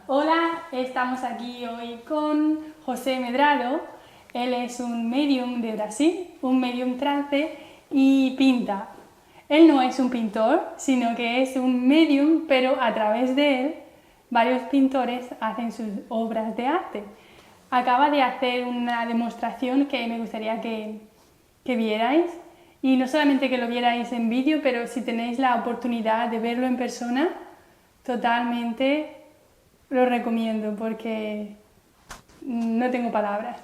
Hola, estamos aquí hoy con José Medrado. Él es un medium de Brasil, un medium trance y pinta. Él no es un pintor, sino que es un medium, pero a través de él varios pintores hacen sus obras de arte. Acaba de hacer una demostración que me gustaría que vierais, y no solamente que lo vierais en vídeo, pero si tenéis la oportunidad de verlo en persona, totalmente lo recomiendo porque no tengo palabras.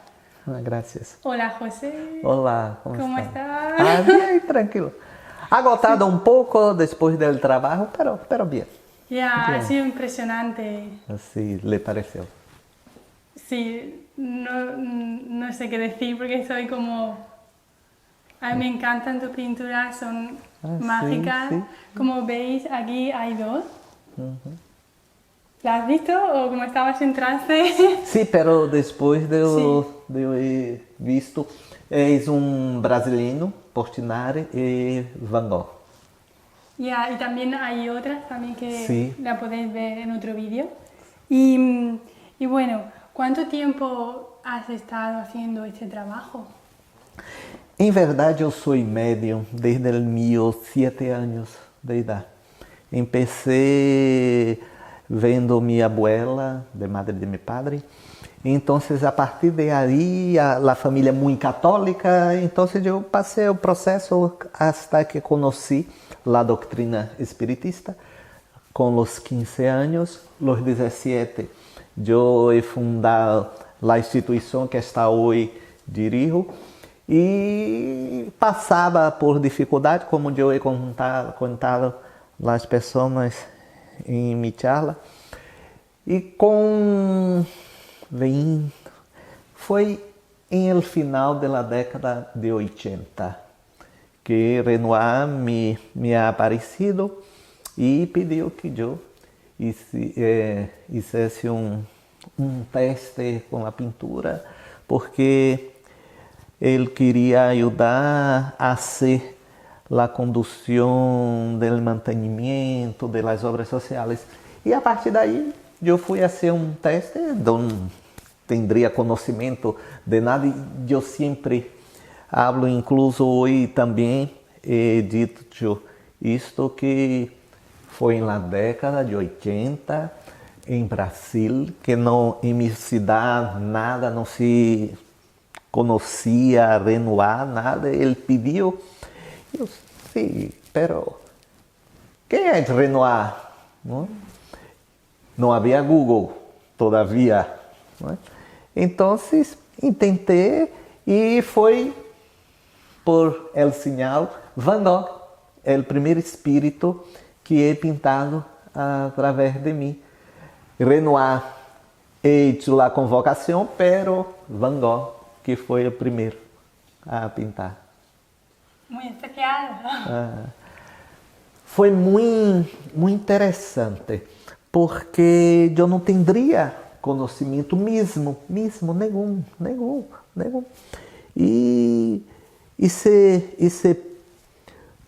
Gracias. Hola José. Olá, ¿Cómo está? estás? Bien, tranquilo. Agotado un poco después del trabajo, pero bien. Ya, ha Bien. sido impresionante. Así le pareció. Sí, no sé qué decir porque soy como... A mí me encantan tus pinturas, son mágicas. sí. Como veis, aquí hay dos. ¿La has visto o como estabas en trance? Sí, pero después de Sí. de eu he visto, es un brasileño, Portinari y Van Gogh. Ya, y también hay otras también que Sí. la podéis ver en otro vídeo. Y bueno, ¿cuánto tiempo has estado haciendo este trabajo? Em verdade, eu sou médium desde os meus 7 anos de idade. Empecé vendo minha abuela, de madre de meu padre. Então, a partir de aí, a família muito católica, então eu passei o processo até que conheci a doutrina espiritista. Com os 15 anos, os 17, eu he fundado a instituição que está hoje dirijo. E passava por dificuldade, como eu he contado às pessoas em minha charla. E com 20, foi em el final da década de 80 que Renoir me ha aparecido e pediu que eu fizesse um teste com a pintura, porque ele queria ajudar a ser a condução do mantenimento das obras sociais. E a partir daí, eu fui a ser um teste, não teria conhecimento de nada, e eu sempre hablo, incluso hoje também he dito isto, que foi na década de 80, em Brasil, que não, em minha cidade, nada, não se conhecia Renoir, nada. Ele pediu, eu sim, pero quem é Renoir? Não havia Google todavia. Então, tentei e foi por el sinal Van Gogh, o primeiro espírito que é pintado através de mim. Renoir hecho a convocação, pero Van Gogh que foi o primeiro a pintar. Muy especial. Foi muito interessante, porque eu não teria conhecimento mesmo, nenhum. E se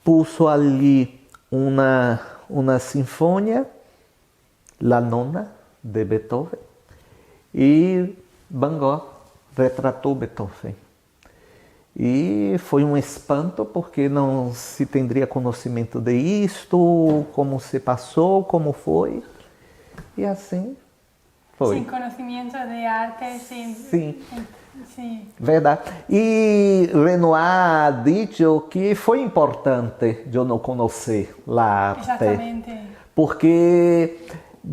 puso ali uma sinfonia, La Nona, de Beethoven, e Van Gogh retratou Beethoven. E foi um espanto, porque não se teria conhecimento de isto, como se passou, como foi. E assim foi. Sin conocimiento de arte, sin... Sim. Sí. Verdade. E Renoir disse que foi importante eu não conhecer a arte. Exatamente. Porque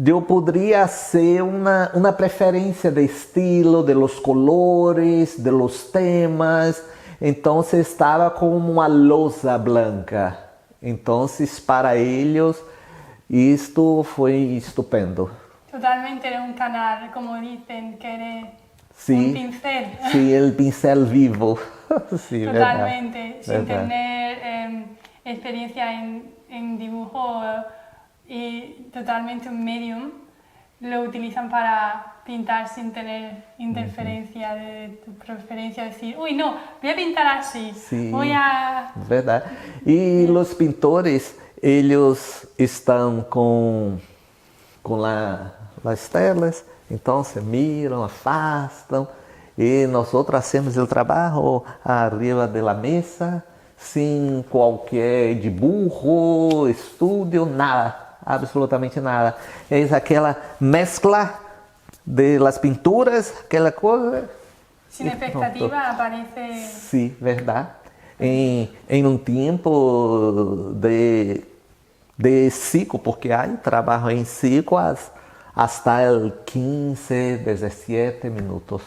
eu poderia ser uma preferência de estilo, de los colores, de los temas. Então estava como uma lousa branca. Então, para eles, isto foi estupendo. Totalmente era un canal, como dicen, que eres Sí. un pincel. Sí, el pincel vivo. Sí, Totalmente, verdad, sin verdad. tener experiencia en dibujo y totalmente un medium, lo utilizan para pintar sin tener interferencia de tu preferencia, decir, uy, no, voy a pintar así, Sí. voy a... Verdade. E os pintores, eles estão com as telas, então se miram, afastam, e nós hacemos o trabalho arriba da mesa, sem qualquer dibujo, estudo, nada, absolutamente nada. É aquela mescla de las pinturas, aquela coisa. Sin expectativa aparece... Sí, verdade. Em um tempo de ciclo, porque há trabalho em ciclos hasta el 15, 17 minutos.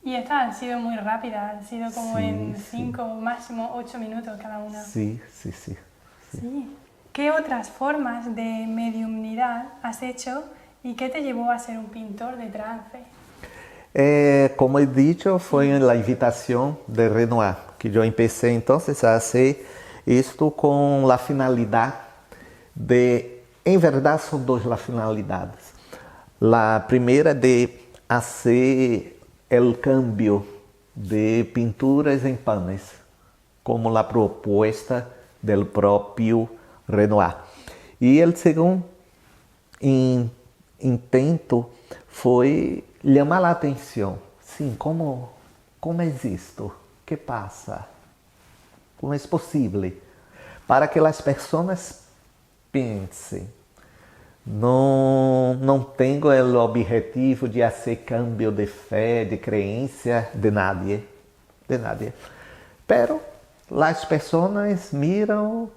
Y esta han sido muy rápidas, han sido como en 5, máximo 8 minutos cada una. Sí. Sí. ¿Qué otras formas de mediumnidad has hecho y qué te llevó a ser un pintor de trance? Como he dicho, foi a invitação de Renoir, que eu empecé entonces a hacer isto com a finalidade de, em verdade, são duas as finalidades. A primeira de fazer o cambio de pinturas em panes, como a proposta do próprio Renoir. E o segundo intento foi chamar a atenção. Sim, como é isto? O que passa? Como é possível? Para que as pessoas pensem. Não tenho o objetivo de fazer cambio de fé, de crença de nadie. Pero as pessoas miram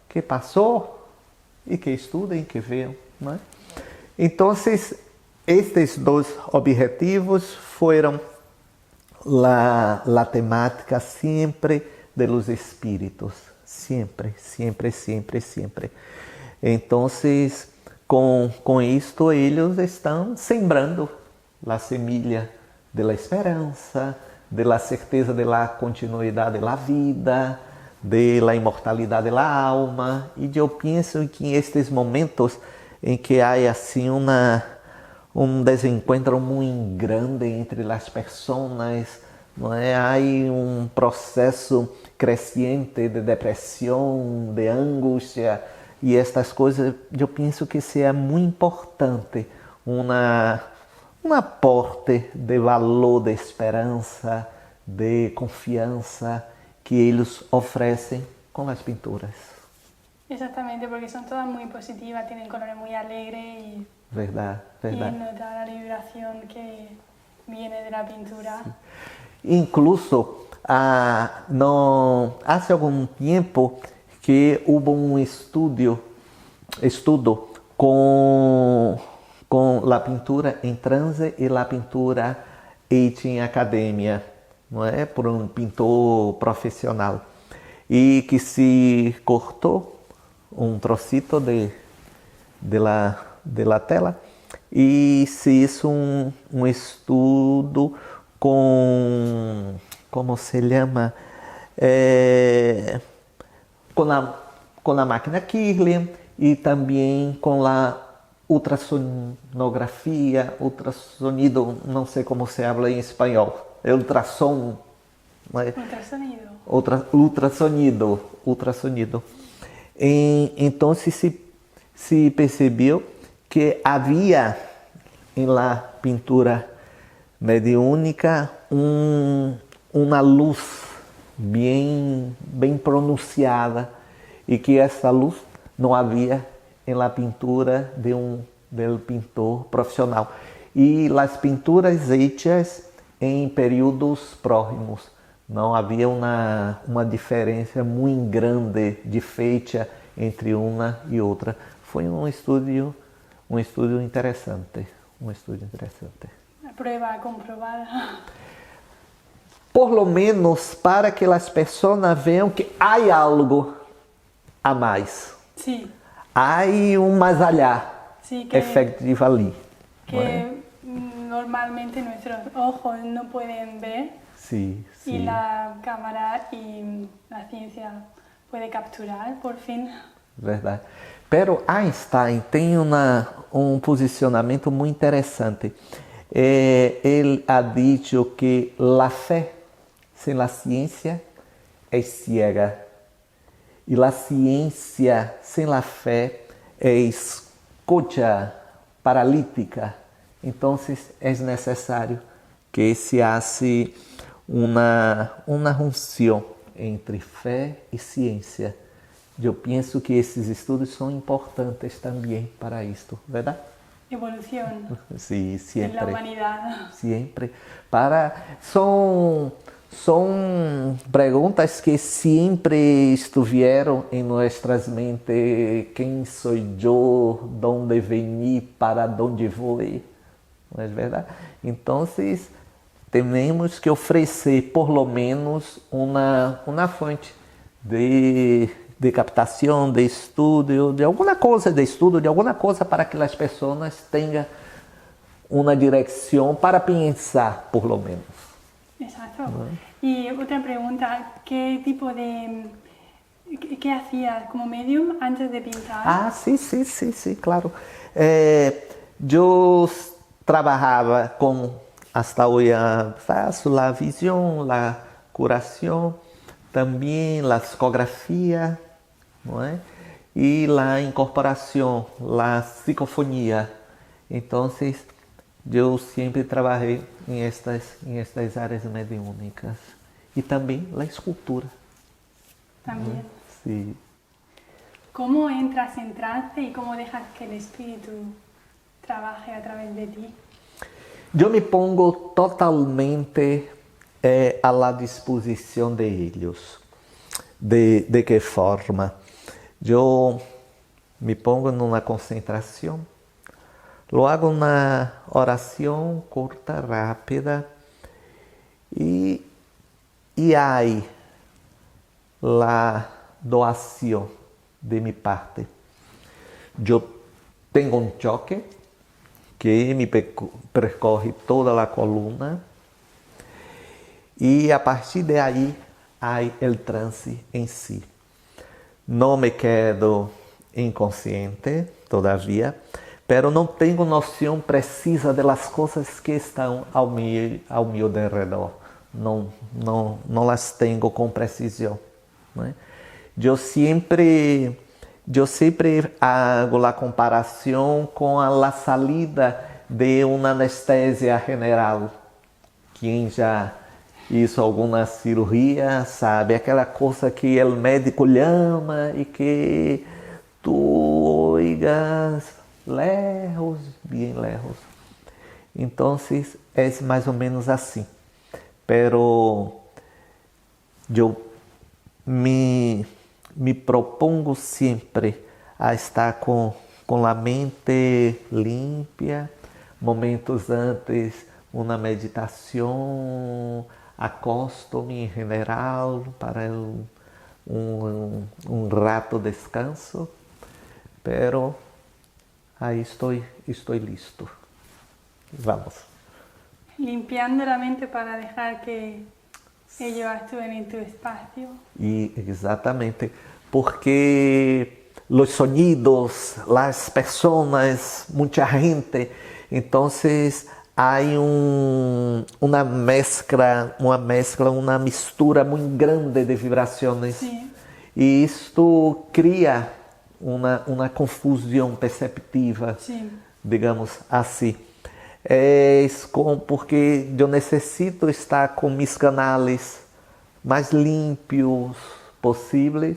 que passou e que estudem, que veem. Né? Então, estes dois objetivos foram a temática sempre de los espíritos, sempre. Então, com isto, eles estão sembrando a semilha da esperança, da certeza da continuidade da vida, da imortalidade da alma. E eu penso que em estes momentos em que há assim desencontro muito grande entre as pessoas, não é? Há processo crescente de depressão, de angústia e estas coisas. Eu penso que seja muito importante um aporte de valor, de esperança, de confiança que eles oferecem com as pinturas. Exactamente, porque son todas muy positivas, tienen colores muy alegres y... Verdade. Y nota la vibración que viene de la pintura. Sí. Incluso, há algum tempo que houve estudo com a pintura em transe e a pintura hecha em academia, não é? Por um pintor profissional. E que se cortou um trocito de la tela e se hizo um estudo com, como se chama, com a máquina Kirlian e também com a ultrassonografia, ultrassonido, não sei como se habla em espanhol, ultrassom, ultrassonido. Então se percebeu que havia na pintura mediúnica uma luz bem pronunciada e que essa luz não havia na pintura del pintor profissional. E as pinturas hechas em períodos próximos. Não havia uma diferença muito grande de feita entre uma e outra. Foi um estudo interessante. Una prueba comprobada. Por lo menos para que as pessoas vejam que há algo a mais. Sí. Há mais allá, Sí, que efectivamente. Que normalmente nuestros ojos no pueden ver. Sí. Y la cámara y la ciencia puede capturar, por fin. Verdade. Pero Einstein tem um posicionamento muito interessante. Ele ha dicho que a fé sem a ciência é cega. E a ciência sem a fé é escucha paralítica. Então é necessário que se hace uma junção entre fé e ciência. Eu penso que esses estudos são importantes também para isto, verdade? Evolución Sí, en siempre. la humanidad. Siempre. Son perguntas que sempre estiveram em nossas mentes. Quem sou eu? De onde veni? Para onde vou? Não é verdade? Então, temos que oferecer, por lo menos, uma fonte de captação, de estudo, de alguma coisa, para que as pessoas tenham uma direção para pensar, por lo menos. Exacto. Y otra pregunta, ¿qué tipo de... ¿Qué hacías como medium antes de pintar? Ah, sim, claro. Eu trabalhava com, hasta hoje faço a visão, a curação, também a psicografia, não é? E a incorporação, a psicofonia. Então, eu sempre trabalhei em estas áreas mediúnicas. E também a escultura. También. Sí. ¿Cómo entras en trance y cómo dejas que el espíritu trabaje a través de ti? Eu me pongo totalmente à la disposição de eles. De que forma? Eu me pongo numa concentração, lo hago uma oração curta, rápida, e aí a doação de minha parte. Eu tenho choque que me percorre toda a coluna e a partir de aí há o trance em si. Não me quedo inconsciente todavia, pero não tenho noção precisa das coisas que estão ao meu derredor. Não as tenho com precisão. Né? Eu sempre hago a comparação com a salida de uma anestesia general. Quem já hizo alguma cirurgia sabe, aquela coisa que o médico chama e que tu oigas lejos, bem lejos. Então, é mais ou menos assim. Pero eu me propongo sempre a estar com a mente limpa, momentos antes, uma meditação, acosto-me em geral para um rato de descanso, pero aí estou listo. Vamos. Limpiando la mente para dejar que ellos actúen en tu espacio. E exatamente, porque os sonidos, as pessoas, muita gente, então há uma mistura muito grande de vibrações. Sí. E isto cria uma confusão perceptiva, Sí. digamos assim. Porque eu necessito estar com meus canais mais limpos possíveis,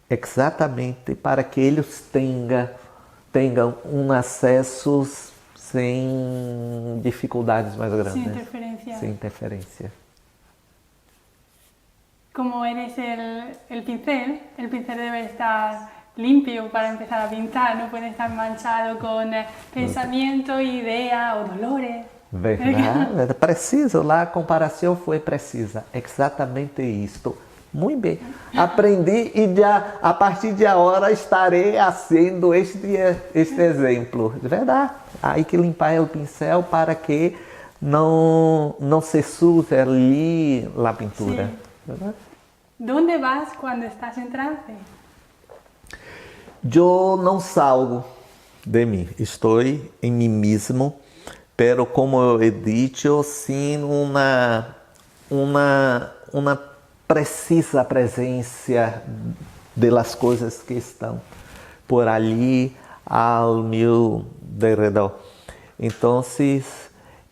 exatamente para que eles tenham um acesso sem dificuldades mais grandes. Sin interferencia. Sem interferência. Como eres el pincel debe estar limpio para empezar a pintar, no puede estar manchado con pensamiento, idea o dolores. Verdade, preciso, lá a comparação foi precisa, exatamente isto. Muito bem, aprendi e já a partir de agora estarei fazendo este exemplo. Verdade, aí que limpar o pincel para que não se suje ali a pintura. Sí. ¿Dónde vas cuando estás en trance? Eu não salgo de mim, estou em mim mesmo, pero como eu he dicho, sim uma precisa presença das coisas que estão por ali ao meu derredor. Entonces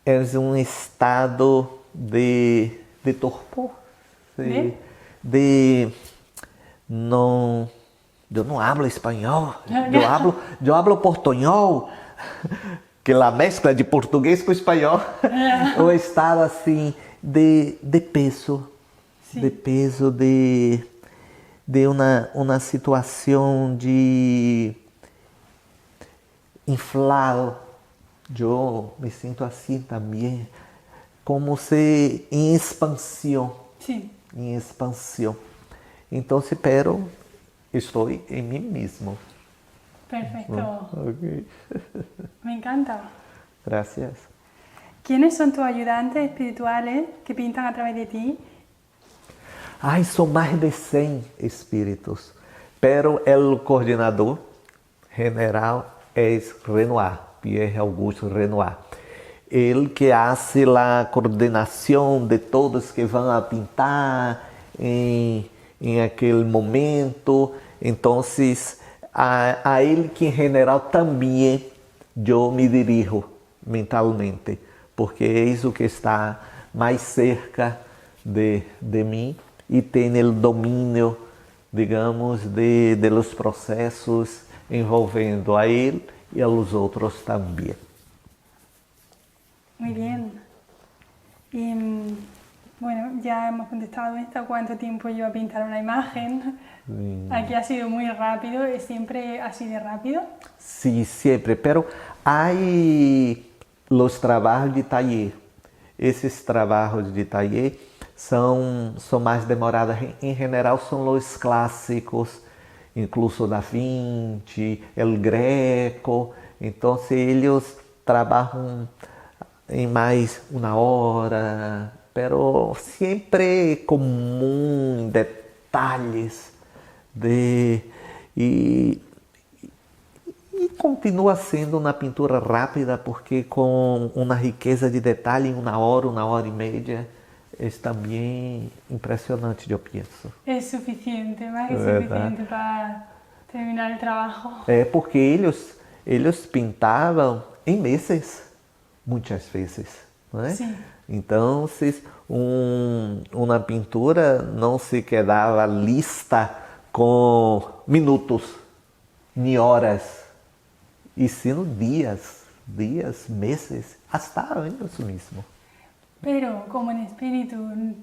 es un estado de torpor, no, yo no hablo español, yo hablo portuñol, que la mezcla de portugués con español, un estado así de peso, sí. de peso, de una situación de inflado. Yo me siento así también, como si en expansión. Sí. En expansión. Entonces, pero estoy en mí mismo. Perfecto. Okay. Me encanta. Gracias. ¿Quiénes son tus ayudantes espirituales que pintan a través de ti? Ai, son más de 100 espíritus, pero el coordenador general es Renoir, Pierre Augusto Renoir. Ele que hace a coordenação de todos que vão a pintar em aquele momento. Então, a ele que em geral também eu me dirijo mentalmente, porque é isso que está mais cerca de mim e tem o domínio, digamos, de los processos envolvendo a ele e a los outros também. Muy bien. Y bueno, ya hemos contestado esto, ¿cuánto tiempo lleva a pintar una imagen? Sí. Aquí ha sido muy rápido, ¿es siempre así de rápido? Sí, siempre, pero hay los trabajos de taller. Esses trabalhos de taller são mais demorados. Em geral, são os clássicos, incluso Da Vinci, El Greco. Então, eles trabalham em mais uma hora, pero sempre com detalhes e continua sendo uma pintura rápida, porque com uma riqueza de detalhe em uma hora e meia, é também impressionante, eu penso. É suficiente, mais que suficiente para terminar o trabalho. É porque eles pintavam em meses. Muitas vezes, não é? Sim. Então, uma pintura não se quedava lista com minutos, nem horas, e sim dias, meses, hasta años mesmo. Pero como en espíritu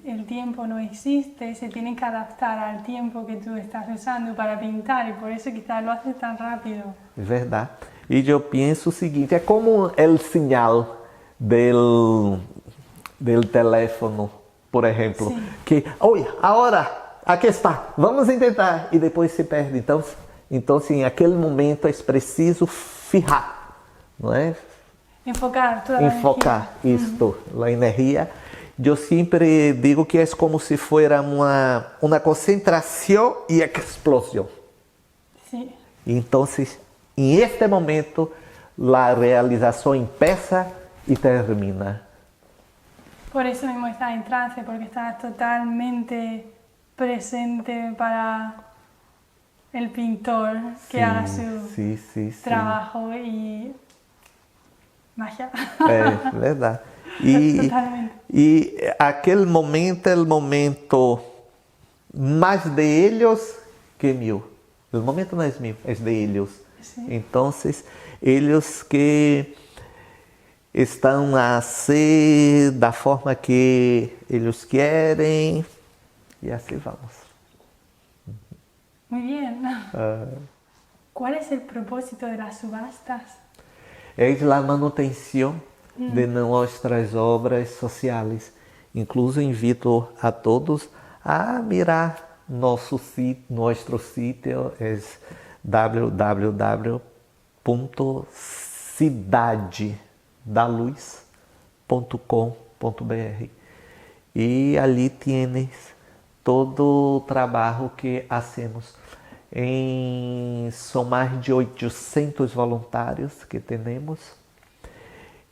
el tiempo no existe, se tienen que adaptar al tiempo que tú estás usando para pintar y por eso quizás lo haces tan rápido. É verdade. E eu penso o seguinte, é como o sinal del teléfono, por exemplo, Sim. que, olha, a hora, aqui está, vamos tentar, e depois se perde. Então sim, naquele momento é preciso fijar, não é? Enfocar toda Enfocar isto, a energia. Eu sempre digo que é como se fosse uma concentração e explosão. Sim. Então, em este momento, a realização empieza e termina. Por eso mismo estás en trance, porque estás totalmente presente para el pintor que haga su trabajo y magia. É verdade. Totalmente. E aquele momento é o momento mais de eles que meu. O momento não é meu, é de eles. Sí. Então, eles que estão a ser da forma que eles querem e assim vamos. Muy bien. ¿Cuál es el propósito de las subastas? É a manutenção de nossas obras sociais. Incluso invito a todos a mirar nosso sítio é www.cidadedaluz.com.br e ali tienes todo o trabalho que hacemos. São mais de 800 voluntários que temos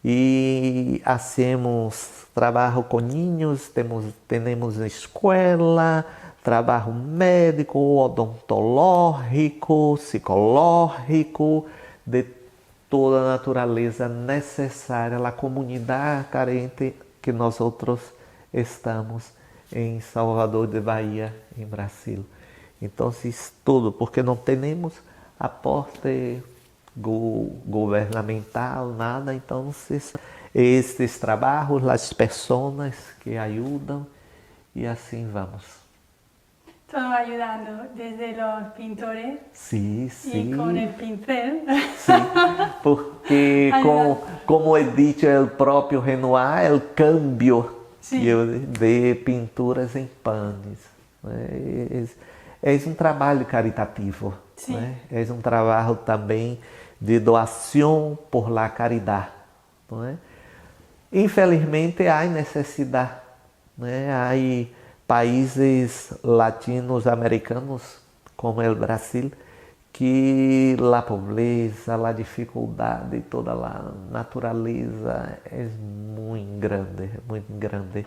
e hacemos trabalho com niños, temos escola, trabalho médico, odontológico, psicológico, de toda a natureza necessária, a comunidade carente que nós outros estamos em Salvador de Bahia, em Brasil. Então, tudo, porque não temos aporte governamental, nada. Então, estes trabalhos, as pessoas que ajudam e assim vamos. Todo ayudando, desde los pintores Sí, sí. y con el pincel. Sí, porque como he dicho el propio Renoir, el cambio de pinturas em panes. É um trabalho caritativo, né? É um trabalho também de doação por la caridade. Não é? Infelizmente, há necessidade. Né? Há países latino-americanos, como o Brasil, que a pobreza, a dificuldade, toda a natureza é muito grande.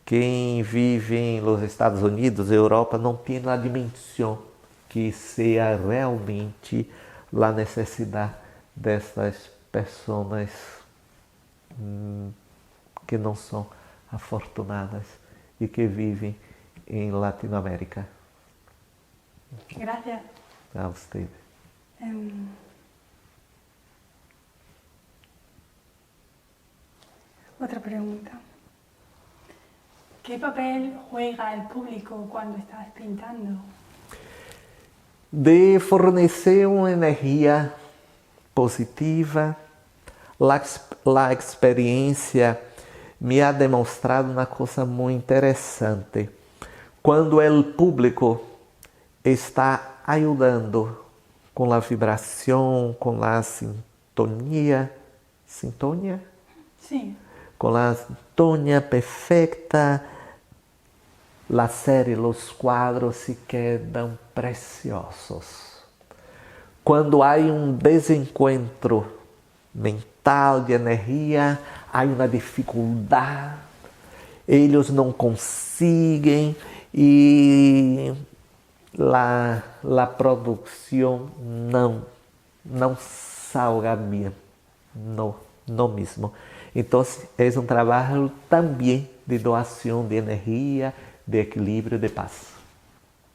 Quem vive nos Estados Unidos, Europa, não tem a dimensão que seja realmente a necessidade dessas pessoas que não são afortunadas e que vivem em Latinoamérica. Gracias. A usted. Otra pregunta. ¿Qué papel juega el público cuando estás pintando? De fornecer uma energia positiva, a experiência me ha demonstrado uma coisa muito interessante. Quando o público está ajudando com a vibração, com a sintonia, Sí. com a sintonia perfeita, a série, os quadros se quedam preciosos. Quando há desencontro mental, de energia, há uma dificuldade, eles não conseguem e a produção não salga bem, não mesmo. Então, é um trabalho também de doação de energia, de equilíbrio, de paz.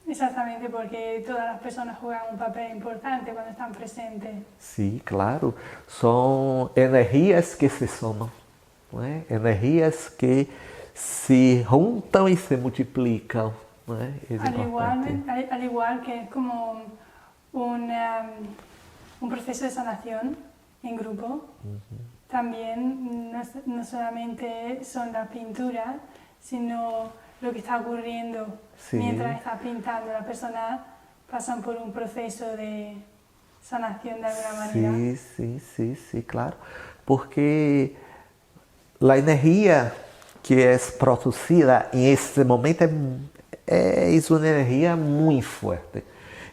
Exactamente, porque todas las personas juegan un papel importante cuando están presentes. Sim, claro. São energias que se somam, não é? Energias que se juntam e se multiplicam. ¿No es? Al igual que es como un proceso de sanación en grupo, también no solamente son las pinturas, sino lo que está ocurriendo mientras estás pintando. Las personas pasan por un proceso de sanación de alguna manera. Sí, claro. Porque la energía que es producida en este momento es una energía muy fuerte.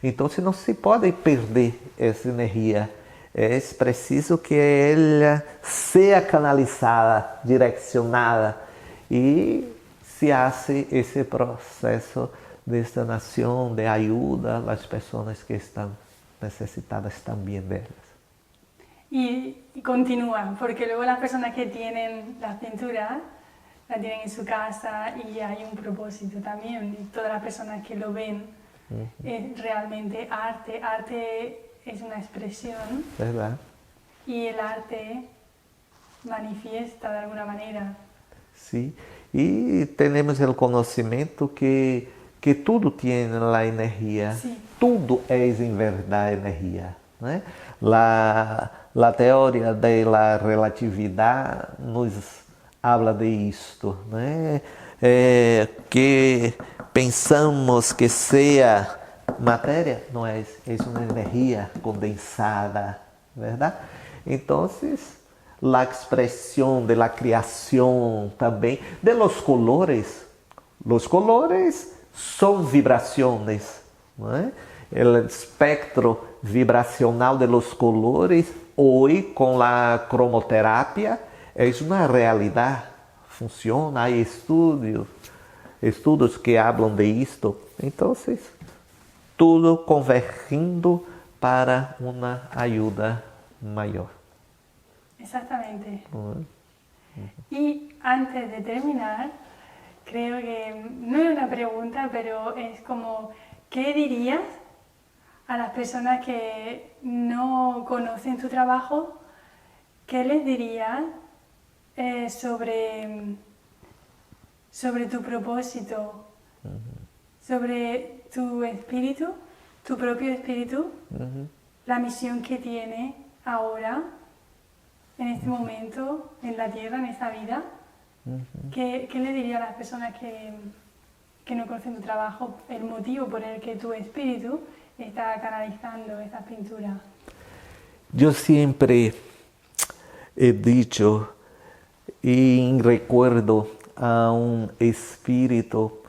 Entonces no se puede perder esa energía. Es preciso que ella sea canalizada, direccionada y se hace ese proceso de sanación, de ayuda a las personas que están necesitadas también de ellas. Y continúa, porque luego las personas que tienen las pinturas la tienen en su casa y hay un propósito también. Y todas las personas que lo ven es realmente arte. Arte es una expresión. ¿Verdad? Y el arte manifiesta de alguna manera. Sí, y tenemos el conocimiento que tudo tiene la energía. Sí. Tudo es en verdad energía. ¿No? La teoría de la relatividad nos habla de isto, né? Que pensamos que seja matéria, não é uma energia condensada, verdade? Então, a expressão da criação também, de los colores são vibrações, não é? O espectro vibracional de los colores, hoje com a cromoterapia, é uma realidade, funciona, há estudos que hablam de isto. Então, tudo convergindo para uma ajuda maior. Exactamente. Y antes de terminar, creo que no es una pregunta, pero es como, ¿qué dirías a las personas que no conocen tu trabajo? ¿Qué les dirías sobre tu propósito, sobre tu espíritu, tu propio espíritu, la misión que tiene ahora, en este momento, en la tierra, en esta vida? ¿Qué le diría a las personas que no conocen tu trabajo, el motivo por el que tu espíritu está canalizando estas pinturas? Yo siempre he dicho y recuerdo a un espíritu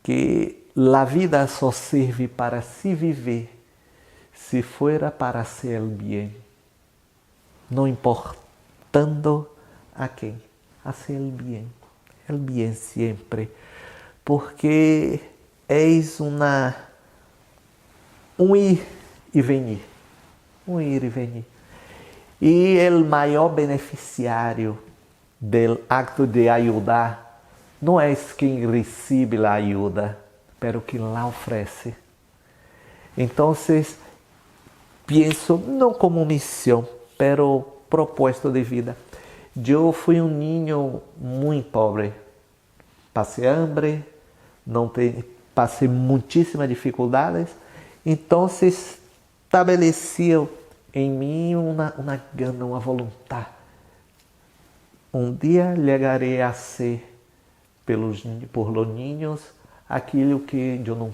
que la vida só serve para se viver se fuera para hacer el bien, no importando a quem, hacer el bien siempre, porque es um ir e venir, E o maior beneficiário do acto de ajudar não é quem recebe a ajuda, pero quem la oferece. Então, penso não como missão, pero propósito de vida. Eu fui um niño muito pobre, passei hambre, passei muitíssimas dificuldades, então estabeleciam em mim uma gana, uma vontade. Um dia chegarei a ser, por los niños, aquilo que eu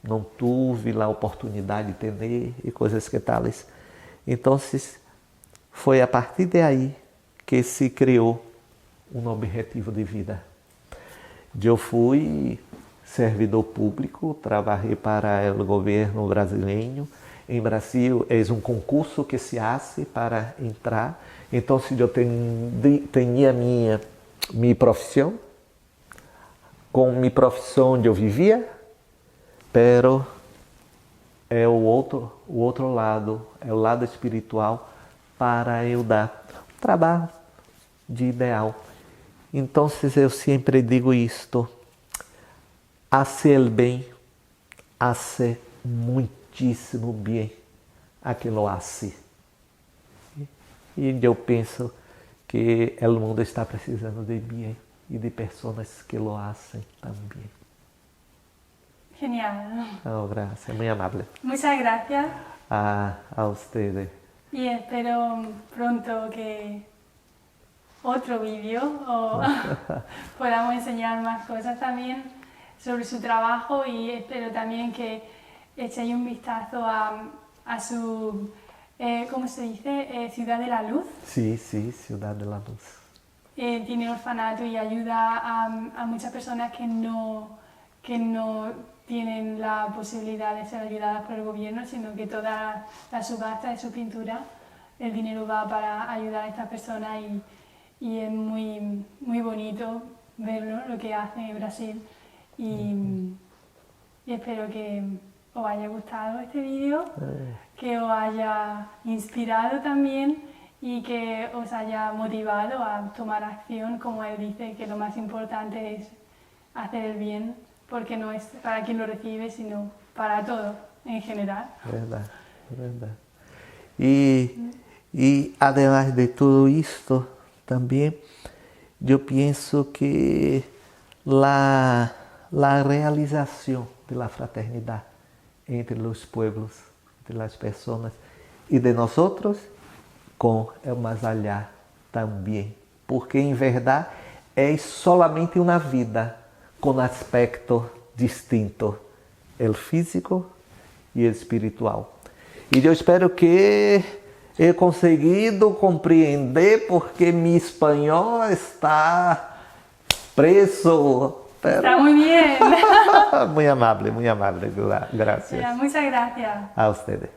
não tive a oportunidade de ter e coisas que tales. Então, foi a partir de aí que se criou um objetivo de vida. Eu fui servidor público, trabalhei para o governo brasileiro. Em Brasil é um concurso que se hace para entrar. Então, eu tinha minha profissão, com minha profissão eu vivia, pero é o outro lado, é o lado espiritual para eu dar trabalho de ideal. Então, eu sempre digo isto: hacer el bem, hace muitíssimo bem a quem lo hace. E eu penso que o mundo está precisando de bem e de pessoas que lo hacen também. Genial. Oh, gracias, muy amable. Muchas gracias. A ustedes. Y espero pronto que otro vídeo o podamos enseñar más cosas también sobre su trabajo, y espero también que echéis un vistazo a su, ¿cómo se dice? Ciudad de la Luz. Sí, Ciudad de la Luz. Tiene orfanato y ayuda a muchas personas que no tienen la posibilidad de ser ayudadas por el gobierno, sino que toda la subasta de su pintura, el dinero va para ayudar a estas personas, y es muy, muy bonito verlo, lo que hacen en Brasil, y espero que os haya gustado este vídeo, que os haya inspirado también y que os haya motivado a tomar acción, como él dice, que lo más importante es hacer el bien, porque no es para quien lo recibe, sino para todo en general. Verdade. E además de tudo isto, também eu penso que a realização da fraternidade entre os pueblos, entre as pessoas e de nós com o mais allá também, porque em verdade é solamente uma vida com aspecto distinto, o físico e o espiritual. E eu espero que he conseguido compreender, porque meu espanhol está preso. Está muy bien. Muy amable, gracias. Muchas gracias. A ustedes.